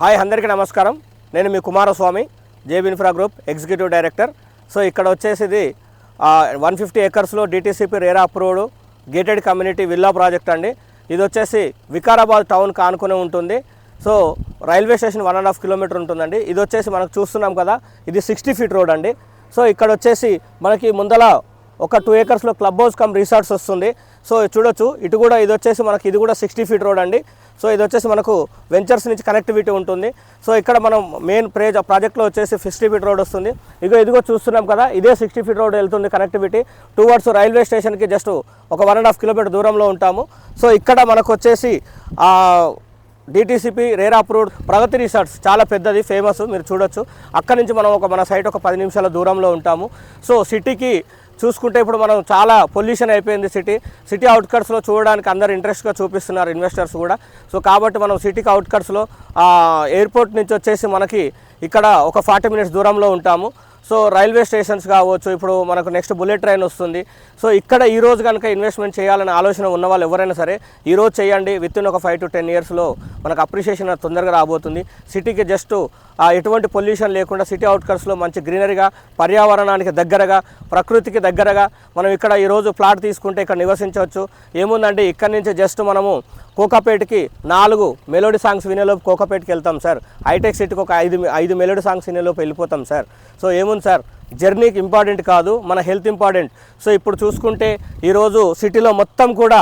Hi అందరికీ నమస్కారం. నేను మీ Kumaraswamy, JB infra group executive director. So ఇక్కడ వచ్చేసి 150 ఎకర్స్లో DTCP RERA approved gated community villa project అండి. ఇది వచ్చేసి వికారాబాద్ టౌన్కి ఆనుకునే ఉంటుంది. సో రైల్వే స్టేషన్ 1.5 కిలోమీటర్ ఉంటుందండి. ఇది వచ్చేసి మనకు చూస్తున్నాం కదా, ఇది 60 ఫీట్ రోడ్ అండి. సో ఇక్కడ వచ్చేసి మనకి ముందల ఒక 2 ఎకర్స్లో క్లబ్ హౌస్ కమ్ రిసార్ట్స్ వస్తుంది. సో చూడొచ్చు, ఇటు కూడా ఇది వచ్చేసి మనకి ఇది కూడా 60 ఫీట్ రోడ్ అండి. సో ఇది వచ్చేసి మనకు వెంచర్స్ నుంచి కనెక్టివిటీ ఉంటుంది. సో ఇక్కడ మనం మెయిన్ ప్రాజెక్ట్లో వచ్చేసి 50 ఫీట్ రోడ్ వస్తుంది. ఇదిగో చూస్తున్నాం కదా, ఇదే 60 ఫీట్ రోడ్ వెళ్తుంది కనెక్టివిటీ టువర్డ్స్ రైల్వే స్టేషన్కి జస్ట్ ఒక 1.5 కిలోమీటర్ దూరంలో ఉంటాము. సో ఇక్కడ మనకు వచ్చేసి డిటీసీపీ రేరా అప్రూవ్డ్ ప్రగతి రిసార్ట్స్ చాలా పెద్దది, ఫేమస్, మీరు చూడొచ్చు. అక్కడి నుంచి మనం మన సైట్ ఒక 10 నిమిషాల దూరంలో ఉంటాము. సో సిటీకి చూసుకుంటే ఇప్పుడు మనం చాలా పొల్యూషన్ అయిపోయింది. సిటీ అవుట్కట్స్లో చూడడానికి అందరు ఇంట్రెస్ట్గా చూపిస్తున్నారు, ఇన్వెస్టర్స్ కూడా. సో కాబట్టి మనం సిటీకి అవుట్కట్స్లో ఎయిర్పోర్ట్ నుంచి వచ్చేసి మనకి ఇక్కడ ఒక 40 మినిట్స్ దూరంలో ఉంటాము. సో రైల్వే స్టేషన్స్ కావచ్చు, ఇప్పుడు మనకు నెక్స్ట్ బుల్లెట్ ట్రైన్ వస్తుంది. సో ఇక్కడ ఈరోజు కనుక ఇన్వెస్ట్మెంట్ చేయాలనే ఆలోచన ఉన్న వాళ్ళు ఎవరైనా సరే ఈరోజు చేయండి. వితిన్ ఒక 5 to 10 ఇయర్స్లో మనకు అప్రిషియేషన్ తొందరగా రాబోతుంది. సిటీకి జస్ట్ ఎటువంటి పొల్యూషన్ లేకుండా సిటీ అవుట్కట్స్లో మంచి గ్రీనరీగా, పర్యావరణానికి దగ్గరగా, ప్రకృతికి దగ్గరగా మనం ఇక్కడ ఈరోజు ప్లాట్ తీసుకుంటే ఇక్కడ నివసించవచ్చు. ఏముందంటే ఇక్కడ నుంచి జస్ట్ మనము కోకాపేటకి 4 మెలోడీ సాంగ్స్ వినేలోపు కోకాపేటకి వెళ్తాం సార్. హైటెక్ సిటీకి ఒక 5 మెలోడీ సాంగ్స్ వినేలోపు వెళ్ళిపోతాం సార్. సో ఏముంది సార్, జర్నీకి ఇంపార్టెంట్ కాదు, మన హెల్త్ ఇంపార్టెంట్. సో ఇప్పుడు చూసుకుంటే ఈరోజు సిటీలో మొత్తం కూడా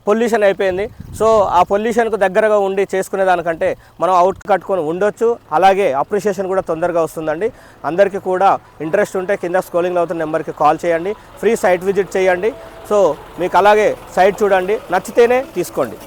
పొల్యూషన్ అయిపోయింది. సో ఆ పొల్యూషన్కు దగ్గరగా ఉండి చేసుకునే దానికంటే మనం అవుట్ కట్టుకొని ఉండొచ్చు. అలాగే అప్రిషియేషన్ కూడా తొందరగా వస్తుందండి. అందరికీ కూడా ఇంట్రెస్ట్ ఉంటే కింద స్క్రోలింగ్లో అవుతున్న నెంబర్కి కాల్ చేయండి, ఫ్రీ సైట్ విజిట్ చేయండి. సో మీకు అలాగే సైట్ చూడండి, నచ్చితేనే తీసుకోండి.